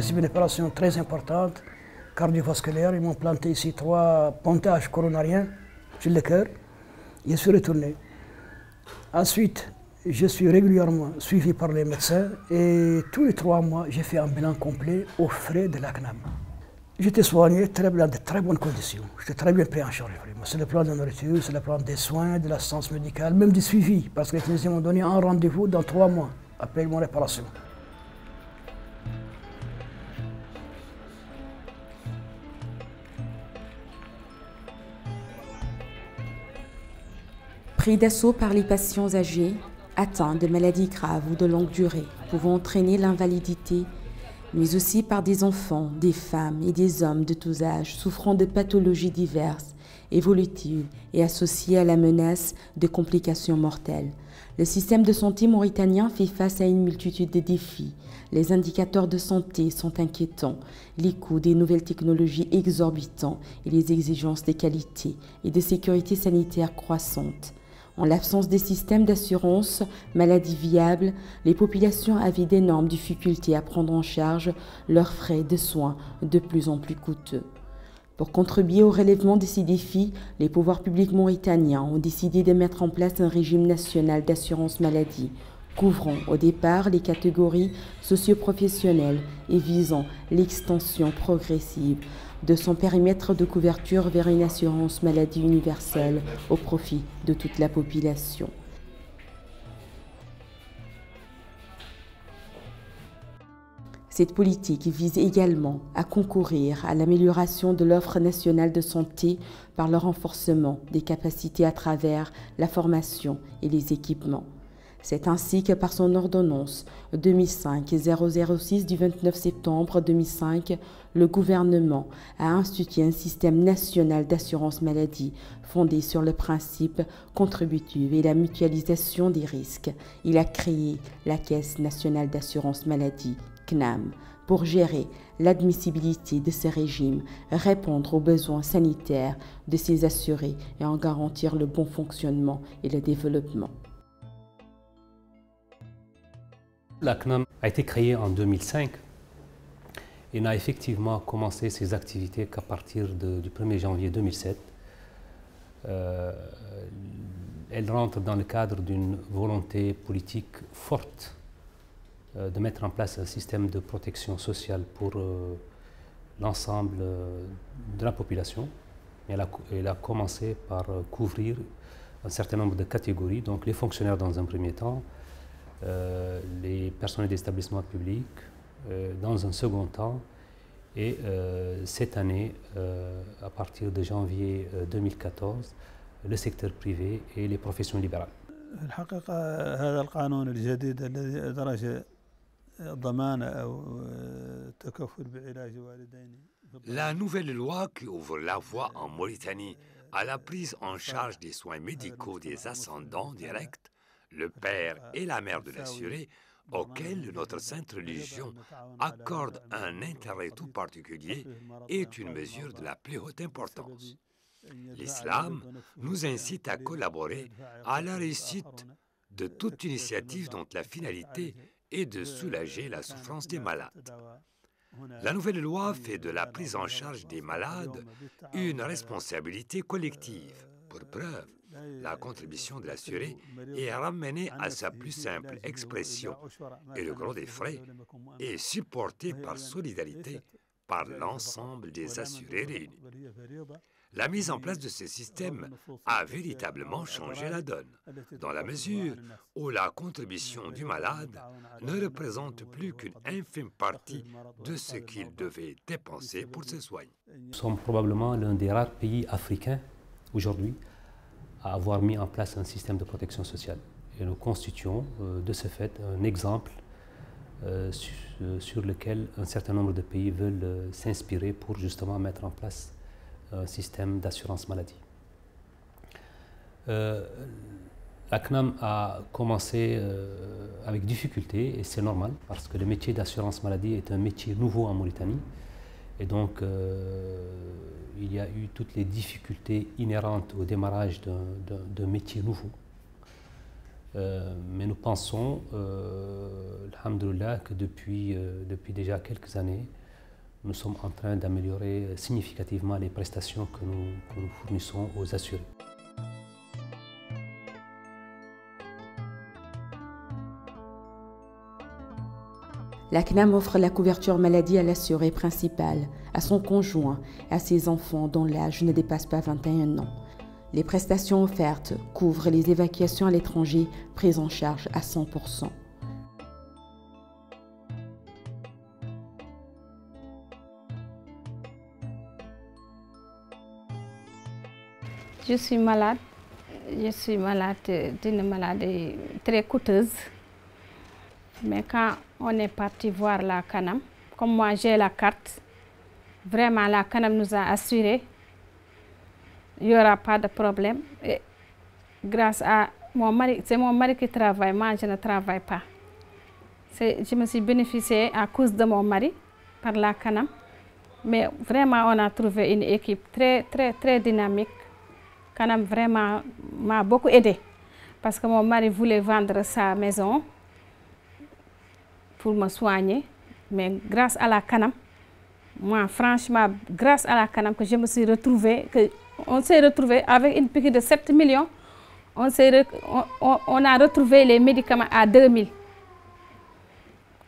subi une opération très importante, cardiovasculaire. Ils m'ont planté ici 3 pontages coronariens sur le cœur. Je suis retourné. Ensuite, je suis régulièrement suivi par les médecins et tous les 3 mois, j'ai fait un bilan complet aux frais de la CNAM. J'étais soigné dans de très bonnes conditions. J'étais très bien pris en charge. C'est le plan de la nourriture, c'est le plan des soins, de l'assistance médicale, même du suivi, parce que les cliniciens m'ont donné un rendez-vous dans 3 mois après mon réparation. Pris d'assaut par les patients âgés, atteints de maladies graves ou de longue durée, pouvant entraîner l'invalidité, mais aussi par des enfants, des femmes et des hommes de tous âges souffrant de pathologies diverses, évolutives et associées à la menace de complications mortelles. Le système de santé mauritanien fait face à une multitude de défis. Les indicateurs de santé sont inquiétants, les coûts des nouvelles technologies exorbitants et les exigences de qualité et de sécurité sanitaire croissantes. En l'absence des systèmes d'assurance maladie viables, les populations avaient d'énormes difficultés à prendre en charge leurs frais de soins de plus en plus coûteux. Pour contribuer au relèvement de ces défis, les pouvoirs publics mauritaniens ont décidé de mettre en place un régime national d'assurance maladie, couvrant au départ les catégories socio-professionnelles et visant l'extension progressive de son périmètre de couverture vers une assurance maladie universelle au profit de toute la population. Cette politique vise également à concourir à l'amélioration de l'offre nationale de santé par le renforcement des capacités à travers la formation et les équipements. C'est ainsi que par son ordonnance 2005-006 du 29 septembre 2005, le gouvernement a institué un système national d'assurance maladie fondé sur le principe contributif et la mutualisation des risques. Il a créé la Caisse nationale d'assurance maladie, CNAM, pour gérer l'admissibilité de ce régime, répondre aux besoins sanitaires de ses assurés et en garantir le bon fonctionnement et le développement. La CNAM a été créée en 2005 et n'a effectivement commencé ses activités qu'à partir du 1er janvier 2007. Elle rentre dans le cadre d'une volonté politique forte de mettre en place un système de protection sociale pour l'ensemble de la population. Elle a commencé par couvrir un certain nombre de catégories, donc les fonctionnaires dans un premier temps, les personnels d'établissements publics dans un second temps, et cette année, à partir de janvier 2014, le secteur privé et les professions libérales. La nouvelle loi qui ouvre la voie en Mauritanie à la prise en charge des soins médicaux des ascendants directs, le père et la mère de l'assuré, auquel notre sainte religion accorde un intérêt tout particulier, est une mesure de la plus haute importance. L'islam nous incite à collaborer à la réussite de toute initiative dont la finalité est de soulager la souffrance des malades. La nouvelle loi fait de la prise en charge des malades une responsabilité collective. Pour preuve, la contribution de l'assuré est ramenée à sa plus simple expression et le gros des frais est supporté par solidarité par l'ensemble des assurés réunis. La mise en place de ce système a véritablement changé la donne, dans la mesure où la contribution du malade ne représente plus qu'une infime partie de ce qu'il devait dépenser pour se soigner. Nous sommes probablement l'un des rares pays africains aujourd'hui à avoir mis en place un système de protection sociale. Et nous constituons de ce fait un exemple sur lequel un certain nombre de pays veulent s'inspirer pour justement mettre en place un système d'assurance maladie. La CNAM a commencé avec difficulté, et c'est normal, parce que le métier d'assurance maladie est un métier nouveau en Mauritanie. Et donc, il y a eu toutes les difficultés inhérentes au démarrage d'un métier nouveau. Mais nous pensons, alhamdoulilah, que depuis déjà quelques années, nous sommes en train d'améliorer significativement les prestations que nous fournissons aux assurés. La CNAM offre la couverture maladie à l'assuré principal, à son conjoint et à ses enfants dont l'âge ne dépasse pas 21 ans. Les prestations offertes couvrent les évacuations à l'étranger prises en charge à 100%. Je suis malade d'une maladie très coûteuse. Mais quand on est parti voir la CNAM, comme moi j'ai la carte, vraiment la CNAM nous a assuré il n'y aura pas de problème. Et grâce à mon mari, c'est mon mari qui travaille, moi je ne travaille pas. Je me suis bénéficiée à cause de mon mari par la CNAM. Mais vraiment on a trouvé une équipe très dynamique. CNAM vraiment m'a beaucoup aidé parce que mon mari voulait vendre sa maison pour me soigner, mais grâce à la CNAM, moi franchement, grâce à la CNAM que je me suis retrouvée, on s'est retrouvé avec une piqûre de 7 millions, on a retrouvé les médicaments à 2000.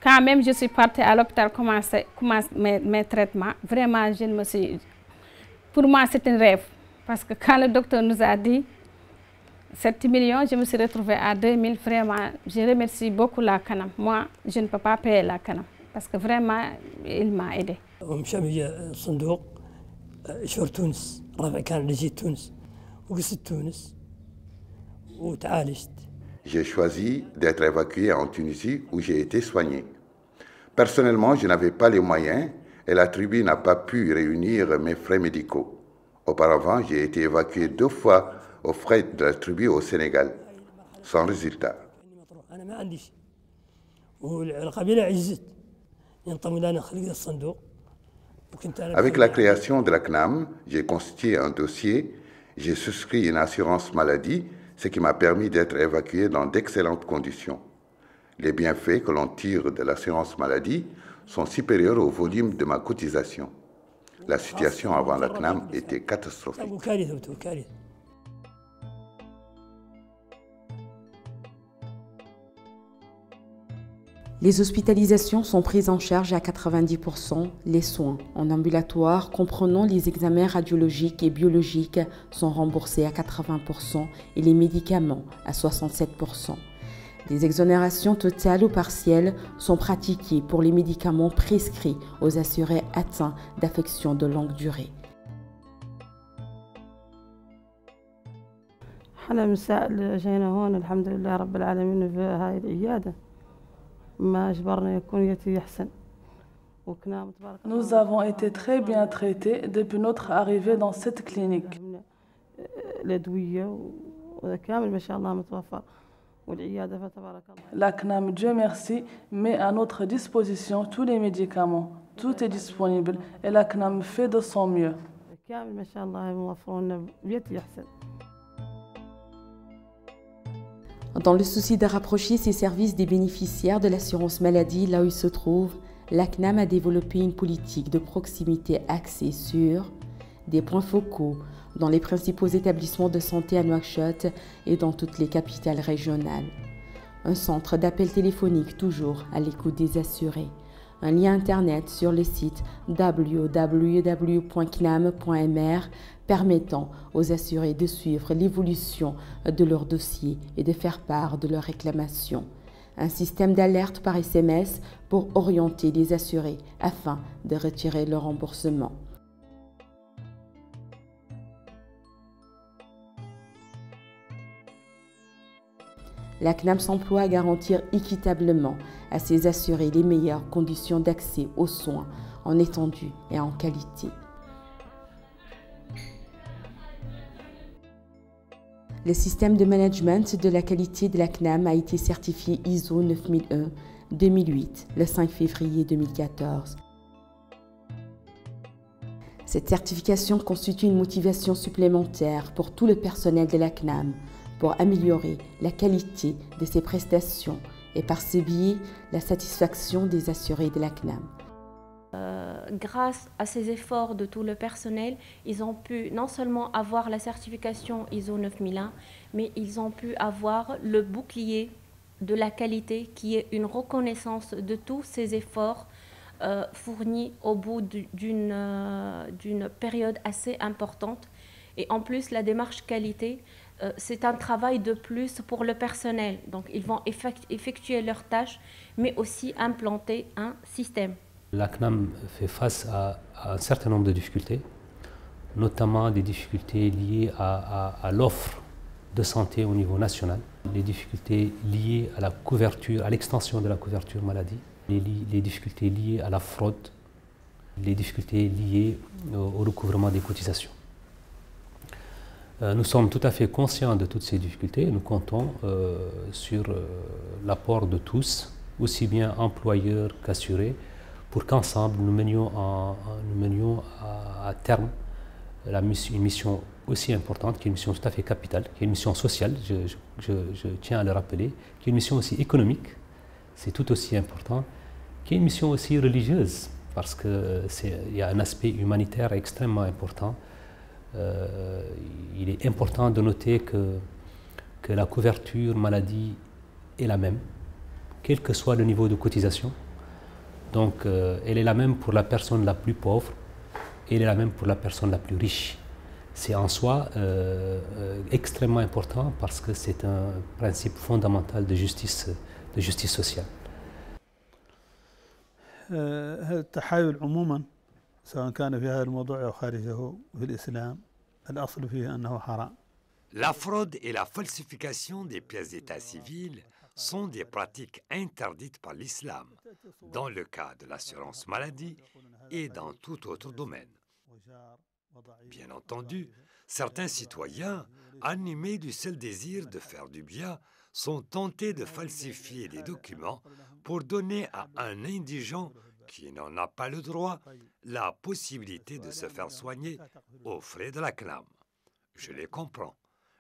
Quand même je suis partie à l'hôpital commencer mes traitements, vraiment pour moi c'est un rêve, parce que quand le docteur nous a dit 7 millions, je me suis retrouvée à 2000. Vraiment, je remercie beaucoup la CNAM. Moi, je ne peux pas payer la CNAM parce que vraiment, il m'a aidé. J'ai choisi d'être évacué en Tunisie où j'ai été soigné. Personnellement, je n'avais pas les moyens et la tribu n'a pas pu réunir mes frais médicaux. Auparavant, j'ai été évacué 2 fois aux frais de la tribu au Sénégal, sans résultat. Avec la création de la CNAM, j'ai constitué un dossier, j'ai souscrit une assurance maladie, ce qui m'a permis d'être évacué dans d'excellentes conditions. Les bienfaits que l'on tire de l'assurance maladie sont supérieurs au volume de ma cotisation. La situation avant la CNAM était catastrophique. Les hospitalisations sont prises en charge à 90%, les soins en ambulatoire comprenant les examens radiologiques et biologiques sont remboursés à 80% et les médicaments à 67%. Des exonérations totales ou partielles sont pratiquées pour les médicaments prescrits aux assurés atteints d'affections de longue durée. Nous avons été très bien traités depuis notre arrivée dans cette clinique. La CNAM, Dieu merci, met à notre disposition tous les médicaments. Tout est disponible et la CNAM fait de son mieux. Dans le souci de rapprocher ces services des bénéficiaires de l'assurance maladie là où ils se trouvent, la CNAM a développé une politique de proximité axée sur des points focaux dans les principaux établissements de santé à Nouakchott et dans toutes les capitales régionales. Un centre d'appel téléphonique toujours à l'écoute des assurés. Un lien internet sur le site www.knam.mr permettant aux assurés de suivre l'évolution de leur dossier et de faire part de leurs réclamations. Un système d'alerte par SMS pour orienter les assurés afin de retirer leur remboursement. La CNAM s'emploie à garantir équitablement à ses assurés les meilleures conditions d'accès aux soins en étendue et en qualité. Le système de management de la qualité de la CNAM a été certifié ISO 9001-2008 le 5 février 2014. Cette certification constitue une motivation supplémentaire pour tout le personnel de la CNAM pour améliorer la qualité de ses prestations et par ce biais la satisfaction des assurés de la CNAM. Grâce à ces efforts de tout le personnel, ils ont pu non seulement avoir la certification ISO 9001, mais ils ont pu avoir le bouclier de la qualité qui est une reconnaissance de tous ces efforts fournis au bout d'une période assez importante. Et en plus, la démarche qualité, c'est un travail de plus pour le personnel. Donc, ils vont effectuer leurs tâches, mais aussi implanter un système. La CNAM fait face à un certain nombre de difficultés, notamment des difficultés liées à l'offre de santé au niveau national, les difficultés liées à la couverture, à l'extension de la couverture maladie, les difficultés liées à la fraude, les difficultés liées au recouvrement des cotisations. Nous sommes tout à fait conscients de toutes ces difficultés et nous comptons sur l'apport de tous, aussi bien employeurs qu'assurés, pour qu'ensemble nous menions à terme une mission aussi importante, qui est une mission tout à fait capitale, qui est une mission sociale, je tiens à le rappeler, qui est une mission aussi économique, c'est tout aussi important, qui est une mission aussi religieuse, parce qu'il y a un aspect humanitaire extrêmement important. Il est important de noter que la couverture maladie est la même, quel que soit le niveau de cotisation. Donc, elle est la même pour la personne la plus pauvre, et elle est la même pour la personne la plus riche. C'est en soi extrêmement important parce que c'est un principe fondamental de justice sociale. التحايل عموما سواء كان في هذا الموضوع أو خارجه في الإسلام الأصل فيه أنه حرام. La fraude et la falsification des pièces d'état civil sont des pratiques interdites par l'islam, dans le cas de l'assurance maladie et dans tout autre domaine. Bien entendu, certains citoyens, animés du seul désir de faire du bien, sont tentés de falsifier des documents pour donner à un indigent qui n'en a pas le droit la possibilité de se faire soigner aux frais de la CNAM. Je les comprends.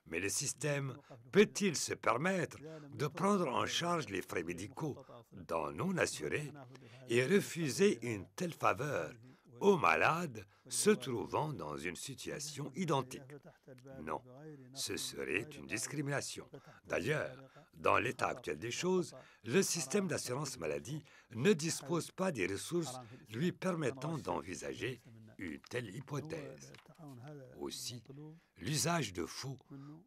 Mais le système peut-il se permettre de prendre en charge les frais médicaux d'un non-assuré et refuser une telle faveur aux malades se trouvant dans une situation identique? Non, ce serait une discrimination. D'ailleurs, dans l'état actuel des choses, le système d'assurance maladie ne dispose pas des ressources lui permettant d'envisager une telle hypothèse. Aussi, l'usage de faux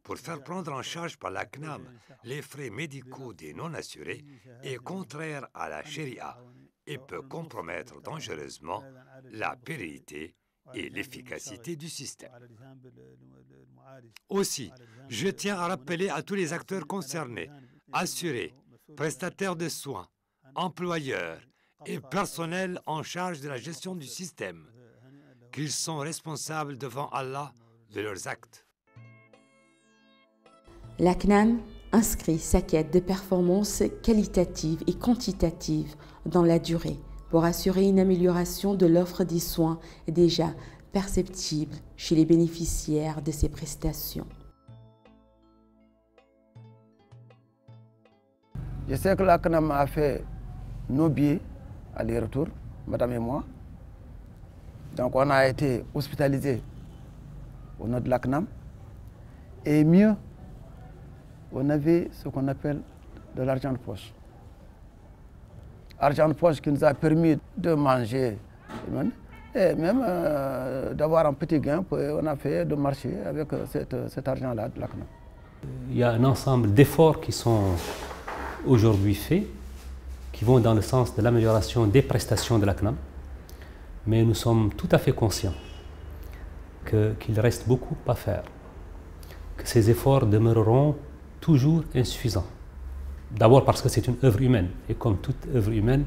pour faire prendre en charge par la CNAM les frais médicaux des non-assurés est contraire à la Sharia et peut compromettre dangereusement la pérennité et l'efficacité du système. Aussi, je tiens à rappeler à tous les acteurs concernés, assurés, prestataires de soins, employeurs et personnel en charge de la gestion du système, qu'ils sont responsables devant Allah de leurs actes. La CNAM inscrit sa quête de performance qualitative et quantitative dans la durée pour assurer une amélioration de l'offre des soins déjà perceptible chez les bénéficiaires de ces prestations. Je sais que la CNAM a fait nos billets aller-retour, madame et moi. Donc on a été hospitalisés au nom de la CNAM. Et mieux, on avait ce qu'on appelle de l'argent de poche. Argent de poche qui nous a permis de manger et même d'avoir un petit gain. On a fait de marcher avec cet argent-là de la CNAM. Il y a un ensemble d'efforts qui sont aujourd'hui faits, qui vont dans le sens de l'amélioration des prestations de la CNAM. Mais nous sommes tout à fait conscients qu'il reste beaucoup à faire, que ces efforts demeureront toujours insuffisants. D'abord parce que c'est une œuvre humaine, et comme toute œuvre humaine,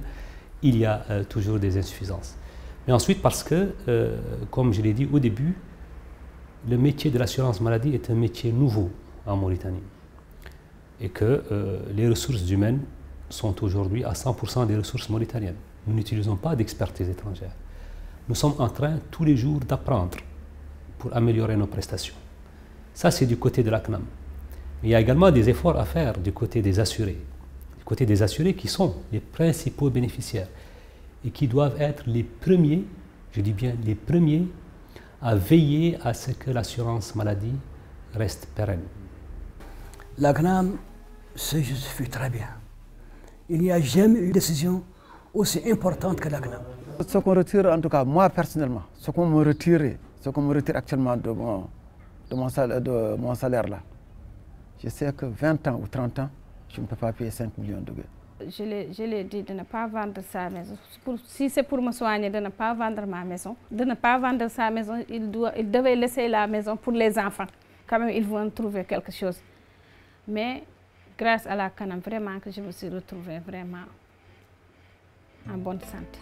il y a toujours des insuffisances. Mais ensuite parce que, comme je l'ai dit au début, le métier de l'assurance maladie est un métier nouveau en Mauritanie, et que les ressources humaines sont aujourd'hui à 100% des ressources mauritaniennes. Nous n'utilisons pas d'expertise étrangère. Nous sommes en train tous les jours d'apprendre pour améliorer nos prestations. Ça, c'est du côté de la CNAM. Mais il y a également des efforts à faire du côté des assurés. Il du côté des assurés qui sont les principaux bénéficiaires et qui doivent être les premiers, je dis bien les premiers, à veiller à ce que l'assurance maladie reste pérenne. La CNAM se justifie très bien. Il n'y a jamais eu de décision aussi importante que la CNAM. Ce qu'on retire, en tout cas moi personnellement, ce qu'on me retire actuellement de mon salaire là, je sais que 20 ans ou 30 ans, je ne peux pas payer 5 millions de gueux. Je l'ai dit de ne pas vendre sa maison. Si c'est pour me soigner, de ne pas vendre ma maison. De ne pas vendre sa maison, il devait laisser la maison pour les enfants. Quand même, ils vont trouver quelque chose. Mais grâce à la CNAM, vraiment que je me suis retrouvée vraiment en bonne santé.